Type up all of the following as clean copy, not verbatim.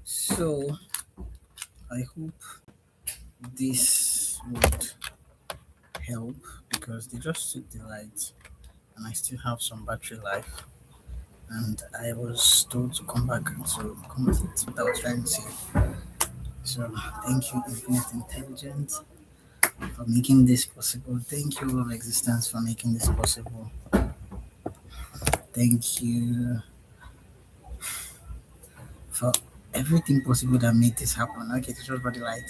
So I hope this would help because they just took the light and I still have some battery life. And I was told to come back to complete what I was trying to say. So thank you, Infinite Intelligence, for making this possible. Thank you, All Existence, for making this possible. Thank you for everything possible that made this happen. Okay, it's just body light.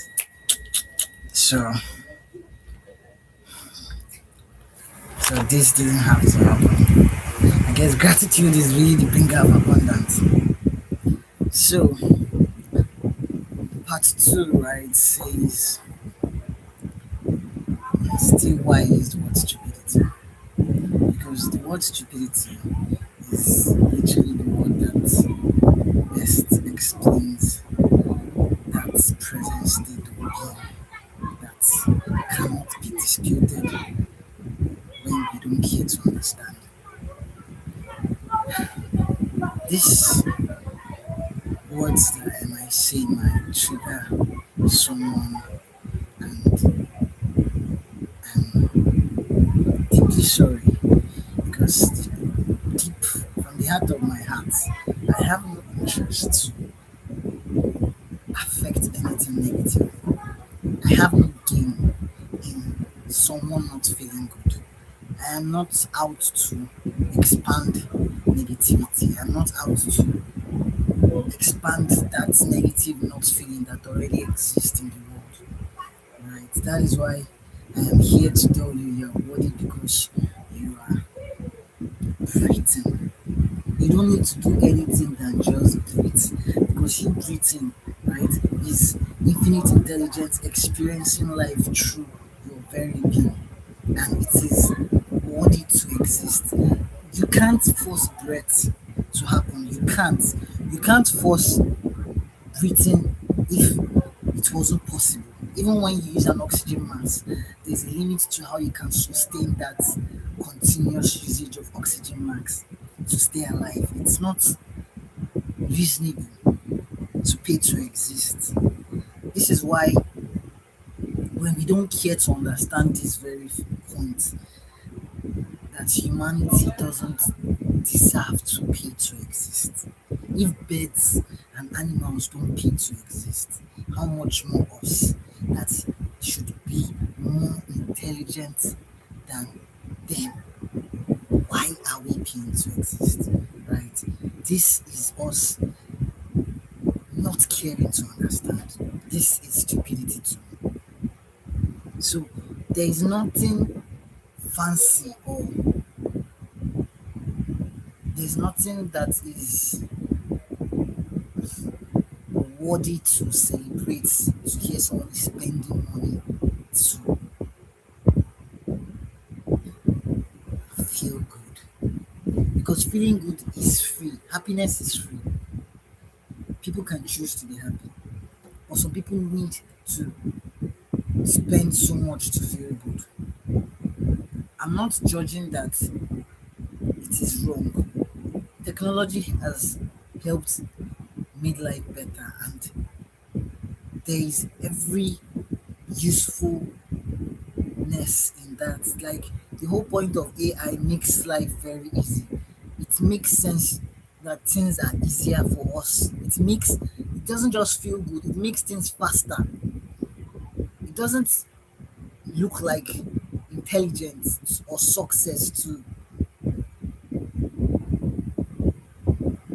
So, so this didn't have to happen. I guess gratitude is really the bringer of abundance. So, part two, right, says still why is the word stupidity? Because the word stupidity is literally the word that best explains that present state of being that cannot be disputed when we don't care to understand. These words that I might say might trigger someone, and I'm deeply sorry because deep from the heart of my heart, I have no interest to affect anything negative. I have no gain in someone not feeling good. I am not out to expand negativity. I'm not out to expand that negative not feeling that already exists in the world. Right. That is why I am here to tell you you're worthy because you are breathing. You don't need to do anything than just breathe because you breathing, right, is infinite intelligence experiencing life through your very being, and it is worthy to exist. You can't force breath to happen. You can't force breathing if it wasn't possible. Even when you use an oxygen mask, there's a limit to how you can sustain that continuous usage of oxygen masks to stay alive. It's not reasonable to pay to exist. This is why when we don't care to understand this very point, that humanity doesn't deserve to pay to exist. If birds and animals don't pay to exist, how much more us that should be more intelligent than them? Why are we paying to exist? Right? This is us not caring to understand. This is stupidity too. So there is nothing fancy or there's nothing that is worthy to celebrate to hear someone is spending money to feel good. Because feeling good is free, happiness is free. People can choose to be happy, but some people need to spend so much to feel good. I'm not judging that it is wrong. Technology has helped make life better, and there is every usefulness in that. Like the whole point of AI makes life very easy. It makes sense that things are easier for us. It doesn't just feel good, it makes things faster. It doesn't look like intelligence or success to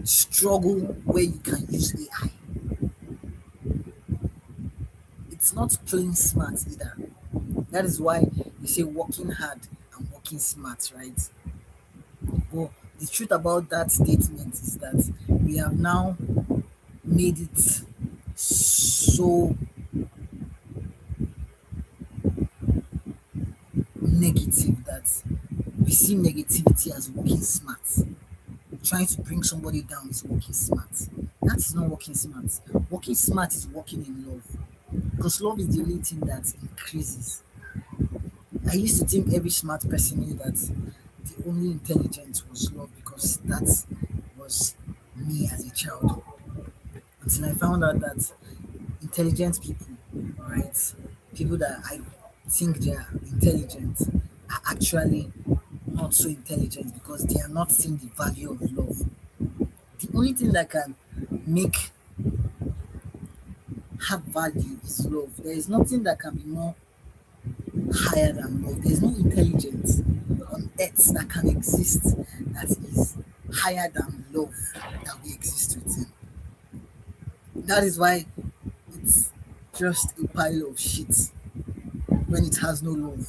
struggle where you can use AI. It's not plain smart either. That is why we say working hard and working smart, right? But the truth about that statement is that we have now made it so negative that we see negativity as working smart. Trying to bring somebody down is working smart. That is not working smart. Working smart is working in love. Because love is the only thing that increases. I used to think every smart person knew that the only intelligence was love because that was me as a child. until I found out that intelligent people, right, people that I think they are intelligent, are actually not so intelligent because they are not seeing the value of love. The only thing that can make have value is love. There is nothing that can be more higher than love. There is no intelligence on earth that can exist that is higher than love that we exist within. That is why it's just a pile of shit when it has no love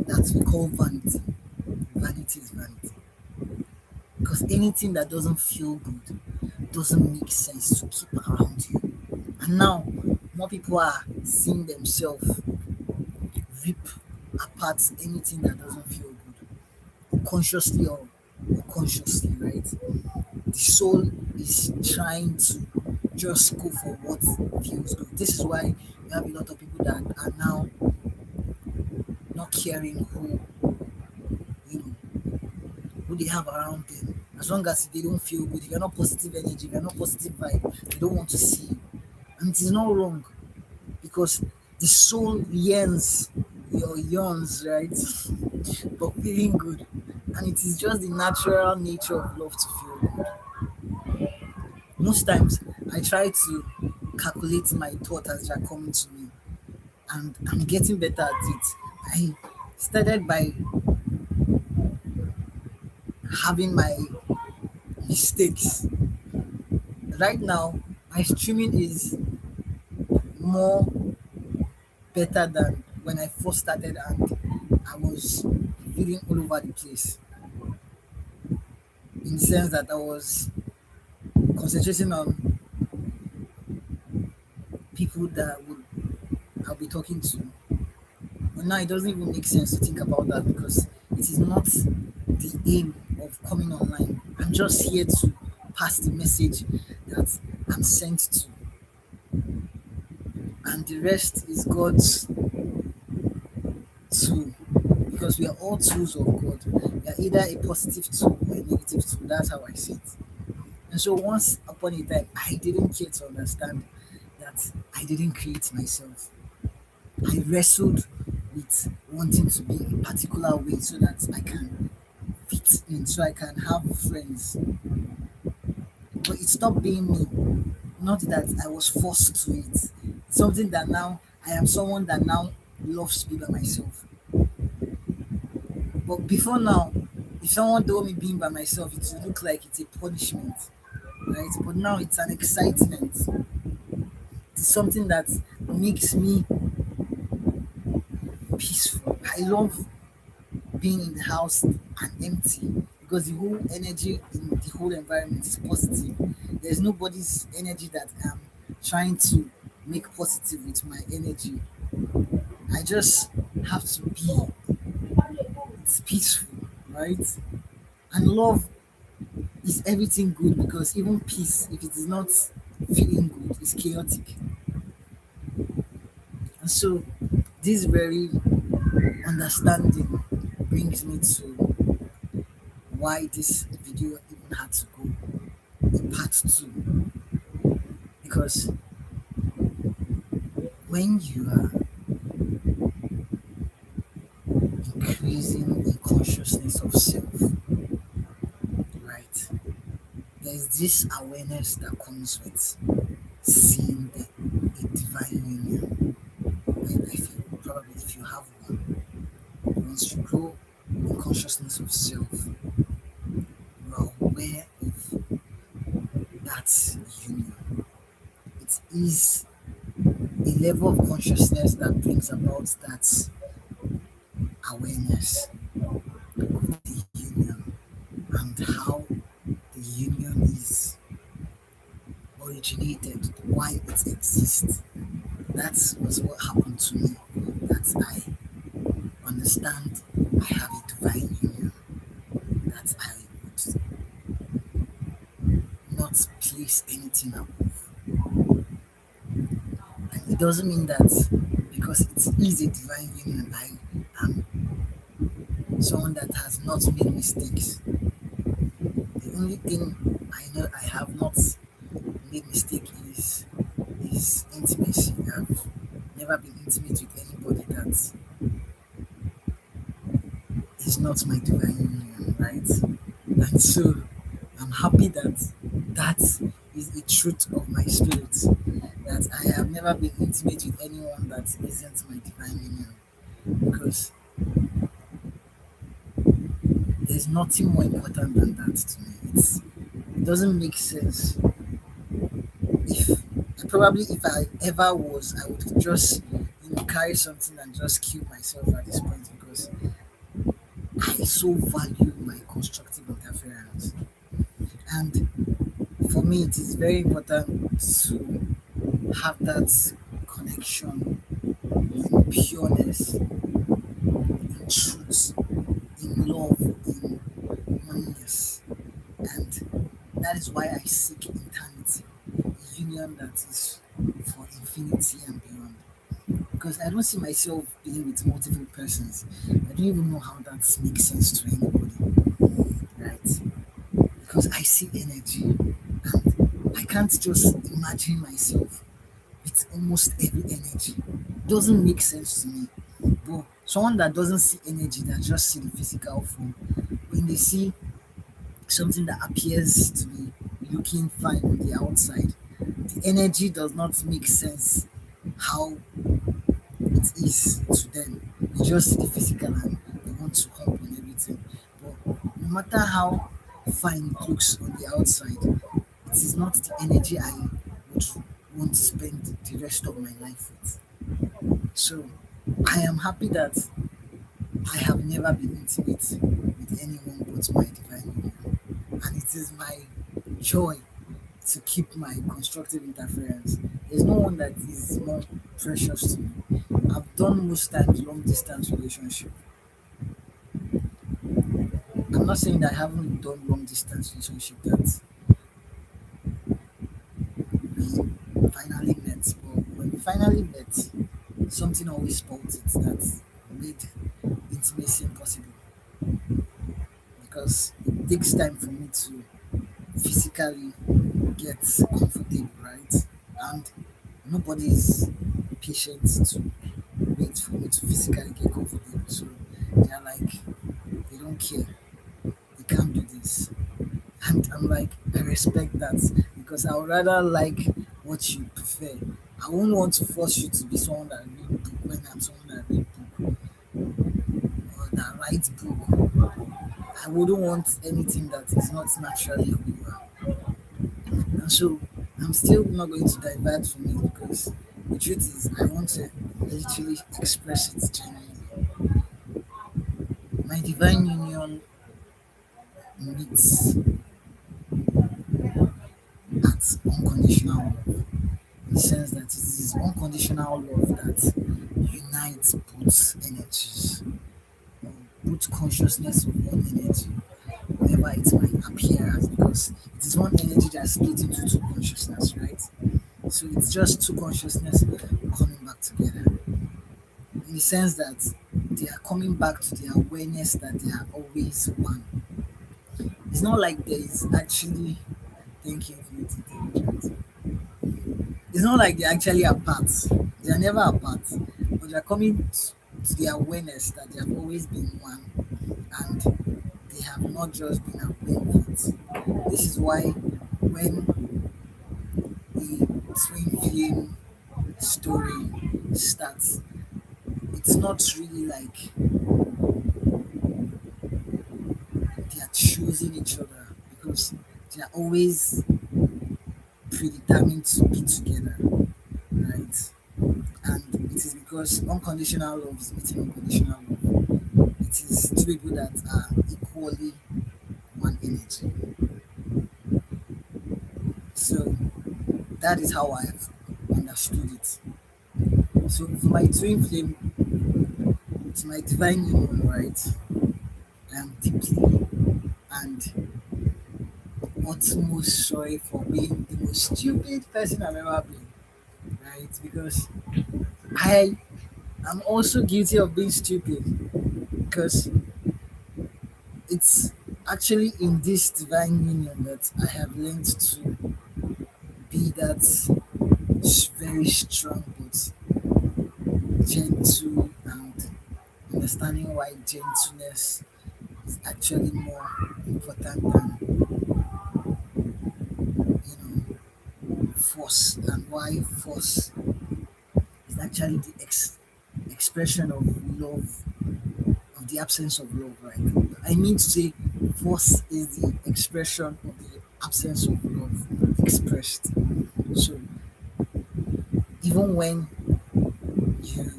that we call vanity. Vanity is vanity. Because anything that doesn't feel good doesn't make sense to keep around you. And now, more people are seeing themselves rip apart anything that doesn't feel good, consciously or unconsciously, right? The soul is trying to just go for what feels good. This is why we have a lot of people that are now not caring you know, who they have around them. As long as they don't feel good, if you're not positive energy, if you're not positive vibe, they don't want to see you. And it is not wrong because the soul yearns your yawns, right? But feeling good. And it is just the natural nature of love to feel good. Most times I try to calculate my thoughts as they're coming to me and I'm getting better at it. I started by having my mistakes. Right now, my streaming is more better than when I first started and I was feeling all over the place in the sense that I was concentrating on people that would I'll be talking to. But now it doesn't even make sense to think about that because it is not the aim of coming online. I'm just here to pass the message that I'm sent to, and the rest is God's tool because we are all tools of God. We are either a positive tool or a negative tool. That's how I see it. And so once upon a time, I didn't care to understand that I didn't create myself. I wrestled with wanting to be a particular way so that I can fit in, so I can have friends. But it stopped being me. Not that I was forced to it. It's something that now I am someone that now loves to be by myself. But before now, if someone told me being by myself, it would look like it's a punishment, right? But now it's an excitement. It's something that makes me peaceful. I love being in the house and empty because the whole energy in the whole environment is positive. There's nobody's energy that I'm trying to make positive with my energy. I just have to be. It's peaceful, right? And love is everything good because even peace, if it is not feeling good, is chaotic. And so this very understanding brings me to why this video even had to go in part two. Because when you are increasing the consciousness of self, right, there's this awareness that comes with seeing the divine union. If you probably if you have one, once you grow in consciousness of self, you are aware of that union. It is a level of consciousness that brings about that awareness of the union and how the union is originated, why it exists. That was what happened to me. That I understand I have a divine union that I would not place anything above. And it doesn't mean that because it is a divine union, I am someone that has not made mistakes. The only thing I know I have not big mistake is intimacy. I've never been intimate with anybody that is not my divine union, right? And so I'm happy that that is the truth of my spirit. That I have never been intimate with anyone that isn't my divine union. Because there's nothing more important than that to me. It doesn't make sense. If probably if I ever was, I would just carry something and just kill myself at this point because I so value my constructive interference. And for me, it is very important to have that connection in pureness, in truth, in love, in oneness. And that is why I seek eternity, a union that is for infinity and beyond. Because I don't see myself being with multiple persons. I don't even know how that makes sense to anybody, right? Because I see energy and I can't just imagine myself with almost every energy. Doesn't make sense to me. But someone that doesn't see energy, that just see the physical form, when they see something that appears to be looking fine on the outside, the energy does not make sense how it is to them. They just see the physical and they want to hop on everything. But no matter how fine it looks on the outside, it is not the energy I would want to spend the rest of my life with. So I am happy that I have never been intimate with anyone but my divine union. And it is my joy to keep my constructive interference. There's no one that is more precious to me. I've done most times long distance relationship. I'm not saying that I haven't done long distance relationship that we finally met, but when we finally met, something always spoiled it that made intimacy impossible because it takes time for me to physically get comfortable, right? And nobody is patient to wait for me to physically get comfortable. So they're like, they don't care. They can't do this. And I'm like, I respect that because I would rather like what you prefer. I won't want to force you to be someone that read book when I'm someone that read book or that writes book. I wouldn't want anything that is not naturally who you are. And so I'm still not going to divert from it because the truth is I want to literally express it genuinely. My divine union meets at unconditional love. In the sense that it is unconditional love that unites both energies, or both consciousness of one energy, whatever it might appear as, because it is one energy that split into two consciousness, right? So it's just two consciousness coming back together. In the sense that they are coming back to the awareness that they are always one. It's not like there is actually thinking infinite intelligence. It's not like they're actually apart. They are never apart, but they are coming to the awareness that they have always been one, and they have not just been aware of it. This is why when the twin flame story starts, it's not really like they are choosing each other because they are always predetermined to be together, right? And it is because unconditional love is meeting unconditional love. It is two people that are equally one energy. So that is how I've understood it. So for my twin flame, it's my divine union, right? I am deeply and utmost sorry for being the most stupid person I've ever been, right? Because I am also guilty of being stupid because it's actually in this divine union that I have learned to be that very strong but gentle, and understanding why gentleness is actually more important than force, and why force is actually the expression of love, of the absence of love, right? I mean to say, force is the expression of the absence of love expressed. So even when you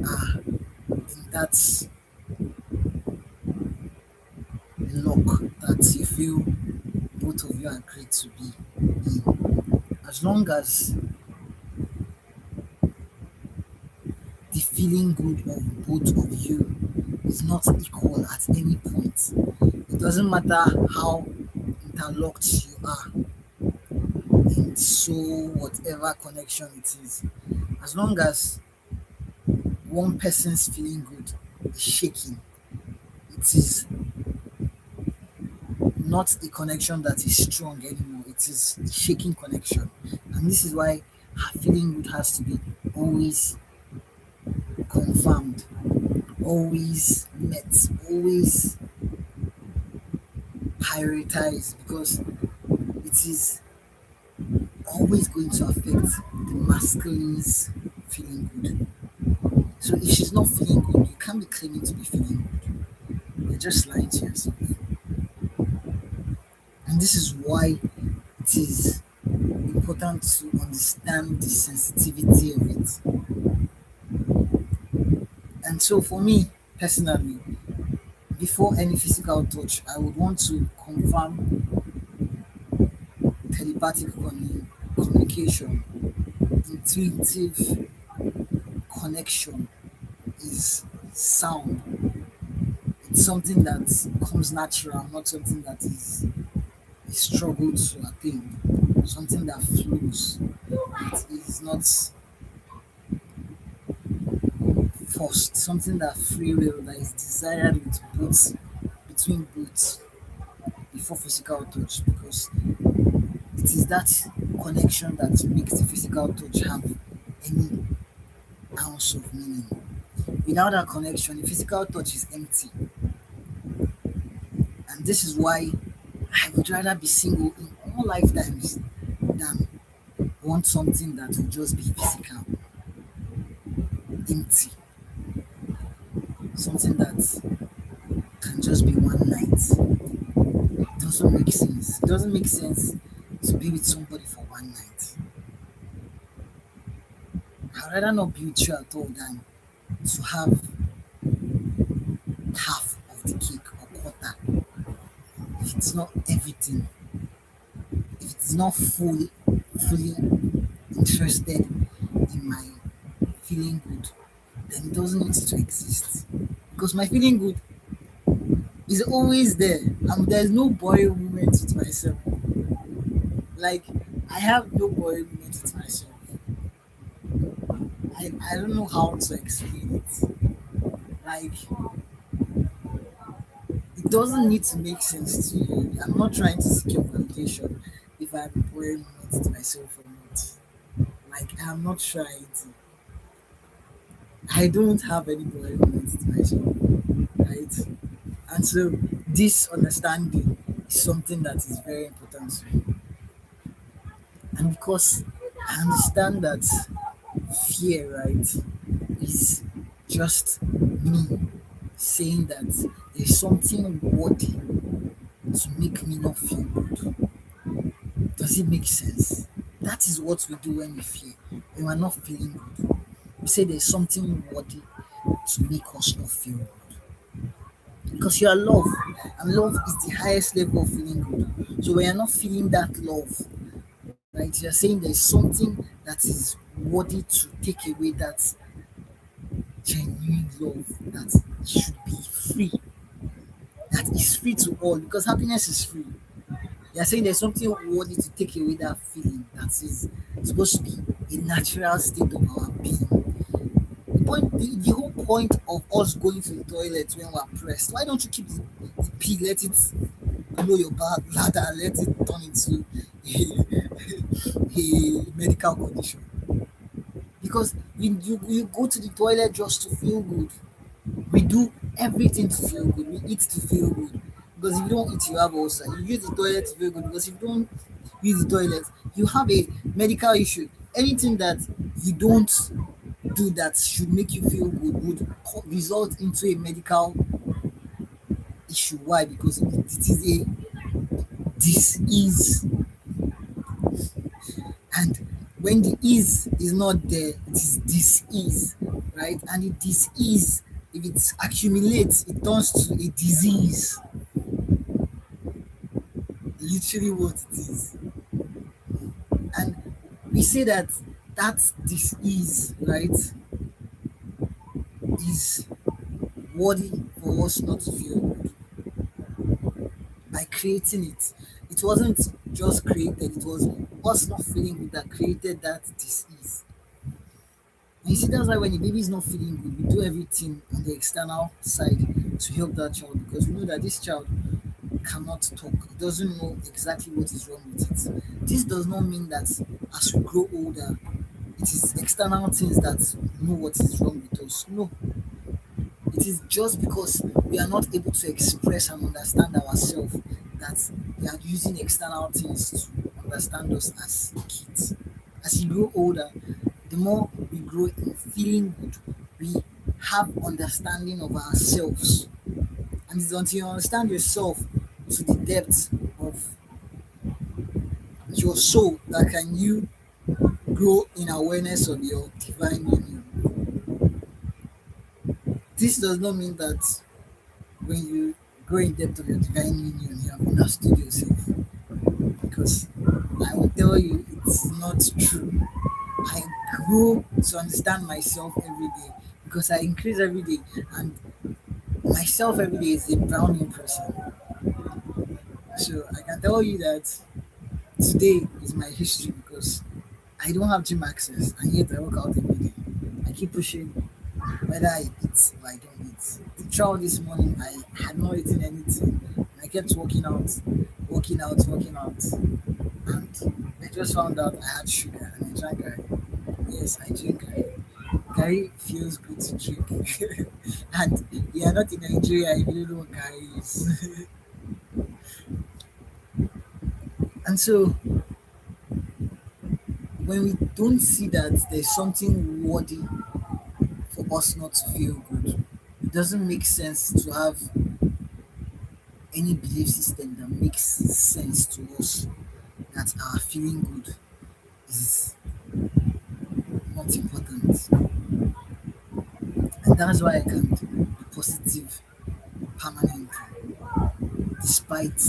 are in that lock that you feel both of you agree to be in, as long as the feeling good of both of you is not equal at any point, it doesn't matter how interlocked you are in so whatever connection it is, as long as one person's feeling good is shaking, it is not a connection that is strong anymore. It is a shaking connection. And this is why her feeling good has to be always confirmed, always met, always prioritized, because it is always going to affect the masculine's feeling good. So if she's not feeling good, you can't be claiming to be feeling good. You're just lying to yourself. And this is why it is important to understand the sensitivity of it. And so for me personally, before any physical touch, I would want to confirm telepathic communication, intuitive connection is sound. It's something that comes natural, not something that is a struggle to attain, something that flows. It is not forced, something that free will, that is desired with both, between both, before physical touch, because it is that connection that makes the physical touch have any ounce of meaning. Without that connection, the physical touch is empty. And this is why I would rather be single in all lifetimes than want something that will just be physical, empty, something that can just be one night. It doesn't make sense. It doesn't make sense to be with somebody for one night. I'd rather not be with you at all than to have half of the cake or quarter. If it's not everything, if it's not fully interested in my feeling good, then it doesn't need to exist. Because my feeling good is always there, and there's no boring moment with myself. Like, I have no boring moment with myself. I don't know how to explain it. Like, it doesn't need to make sense to you. I'm not trying to seek your validation if I have a boring moment to myself or not. Like, I'm not trying to. I don't have any boring moments to myself, right? And so this understanding is something that is very important to me. And because I understand that fear, right, is just me saying that there's something worthy to make me not feel good. Does it make sense? That is what we do when we fear. When we're not feeling good, we say there's something worthy to make us not feel good. Because you are love, and love is the highest level of feeling good. So when you're not feeling that love, right, you're saying there's something that is worthy to take away that genuine love that should be free, that is free to all, because happiness is free. You're saying there's something worthy to take away that feeling that is supposed to be a natural state of our being. The whole point of us going to the toilet when we're pressed, why don't you keep the pee, let it blow your bladder, let it turn into a medical condition because you go to the toilet just to feel good. We do everything to feel good. We eat to feel good. Because if you don't eat, you have ulcer. You use the toilet to feel good. Because if you don't use the toilet, you have a medical issue. Anything that you don't do that should make you feel good would result into a medical issue. Why? Because it is a disease, and when the is not there, it is disease, right? And the disease, if it accumulates, it turns to a disease. Literally what it is. And we say that that disease, right, is worthy for us not to feel good by creating it. It wasn't just created, it was us not feeling good that created that disease. And you see, that's why when the baby is not feeling good, we do everything on the external side to help that child because we know that this child cannot talk. It doesn't know exactly what is wrong with it. This does not mean that as we grow older, it is external things that know what is wrong with us. No, it is just because we are not able to express and understand ourselves that we are using external things to understand us as kids. As you grow older, the more we grow in feeling good, we have understanding of ourselves. And it's until you understand yourself to the depth of your soul that can you grow in awareness of your divine union. This does not mean that when you grow in depth of your divine union, you have understood yourself. Because I will tell you, it's not true. I grow to understand myself every day because I increase every day, and myself every day is a browning person. So I can tell you that today is my history because I don't have gym access and yet I work out every day. I keep pushing whether I eat or I don't eat. Throughout this morning, I had not eaten anything. And I kept working out. And I just found out I had sugar and I drank garri. Yes, I drink garri. Garri feels good to drink. And you are not in Nigeria, if you don't know what garri is. And so when we don't see that there's something worthy for us not to feel good, it doesn't make sense to have any belief system that makes sense to us that our feeling good is not important. And that's why I can be positive permanently despite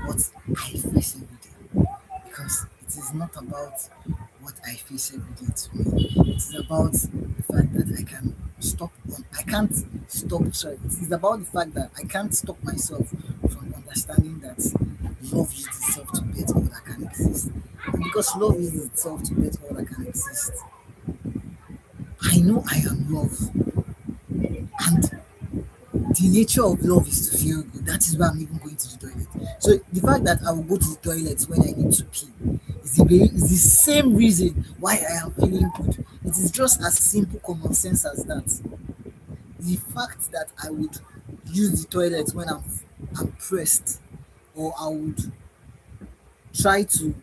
what I face every day. Because it is not about what I face every day to me. It is about the fact that I can't stop, sorry, it is about the fact that I can't stop myself from understanding that love is itself to bet all that can exist. And because love is itself to bet all that can exist, I know I am love. And the nature of love is to feel good. That is why I'm even going to the toilet. So the fact that I will go to the toilet when I need to pee is the same reason why I am feeling good. It is just as simple common sense as that. The fact that I would use the toilet when I'm pressed, or I would try to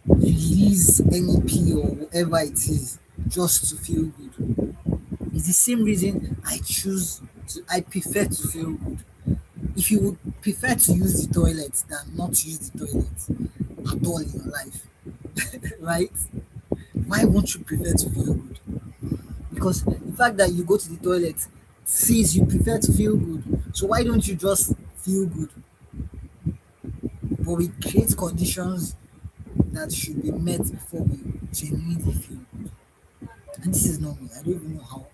release any pee or whatever it is just to feel good. It's the same reason I prefer to feel good. If you would prefer to use the toilet than not use the toilet at all in your life, right? Why won't you prefer to feel good? Because the fact that you go to the toilet says you prefer to feel good. So why don't you just feel good? But we create conditions that should be met before we genuinely feel good. And this is not me. I don't even know how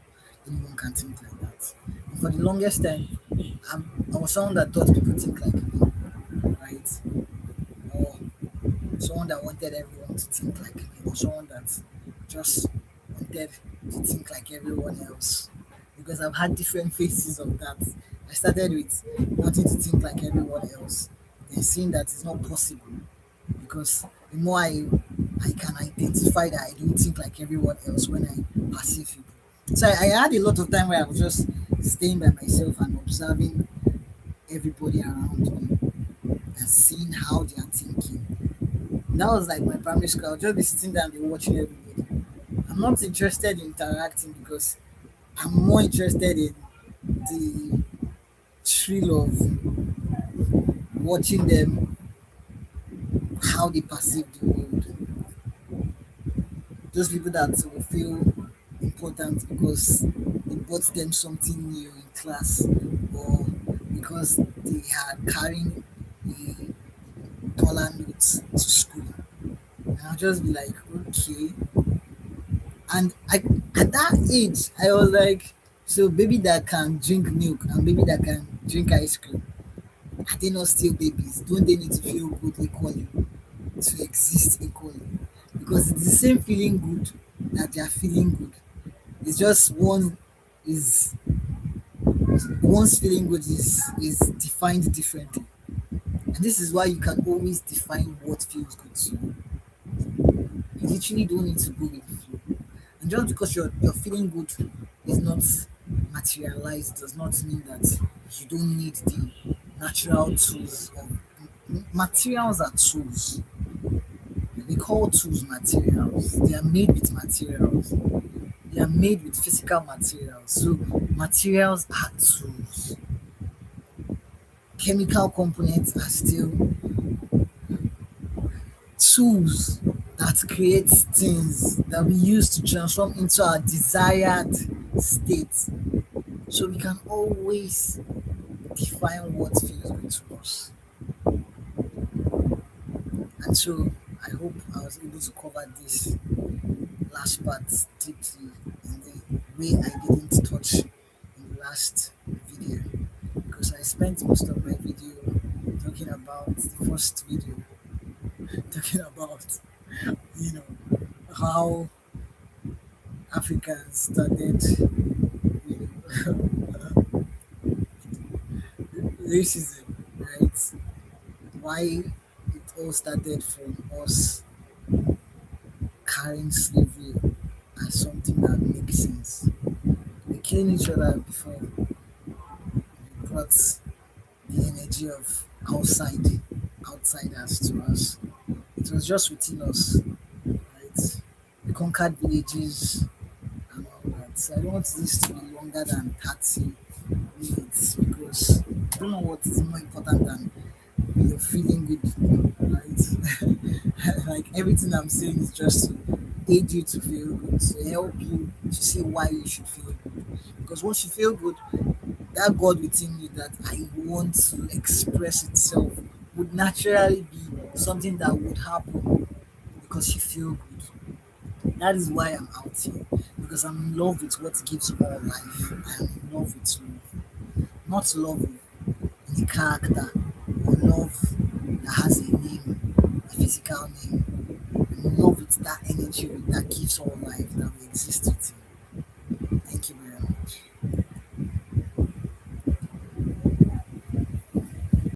anyone can think like that. And for the longest time, I was someone that thought people think like me, right? Or someone that wanted everyone to think like me, or someone that just wanted to think like everyone else. Because I've had different phases of that. I started with wanting to like everyone else, then seeing that it's not possible. Because the more I I can identify that I don't think like everyone else when I perceive people. So I had a lot of time where I was just staying by myself and observing everybody around me and seeing how they are thinking. And that was like my primary school. I'll just be sitting there and be watching everybody. I'm not interested in interacting because I'm more interested in the thrill of watching them, how they perceive the world. Those people that will feel important because it brought them something new in class or because they are carrying a dollar note to school. And I'll just be like, okay. And at that age, I was like, so baby that can drink milk and baby that can drink ice cream, are they not still babies? Don't they need to feel good equally to exist equally? Because it's the same feeling good that they are feeling good. It's just one is one's feeling good is defined differently. And this is why you can always define what feels good to you. You literally don't need to go with the flow. And just because you're feeling good is not materialized does not mean that you don't need the natural tools of materials are tools. We call tools materials. They are made with materials. They are made with physical materials. So materials are tools. Chemical components are still tools that create things that we use to transform into our desired state. So we can always define what feels good to us. And so I hope I was able to cover this last part deeply in the way I didn't touch in the last video. Because I spent most of my video talking about the first video, talking about, you know, how Africans started, you know, racism, right? Why it all started from us carrying slavery as something that makes sense. We killing each other before we brought the energy of outsiders to us. It was just within us, right? We conquered villages and all that. So I don't want this to be longer than 30 minutes because I don't know what is more important than you're feeling good, right? Like everything I'm saying is just to aid you to feel good, to help you to see why you should feel good. Because once you feel good, that God within you that I want to express itself would naturally be something that would happen because you feel good. That is why I'm out here because I'm in love with what gives all life. I'm in love with love, not love in a character or love that has a name, a physical name. I'm in love with that energy that gives all life that we exist within.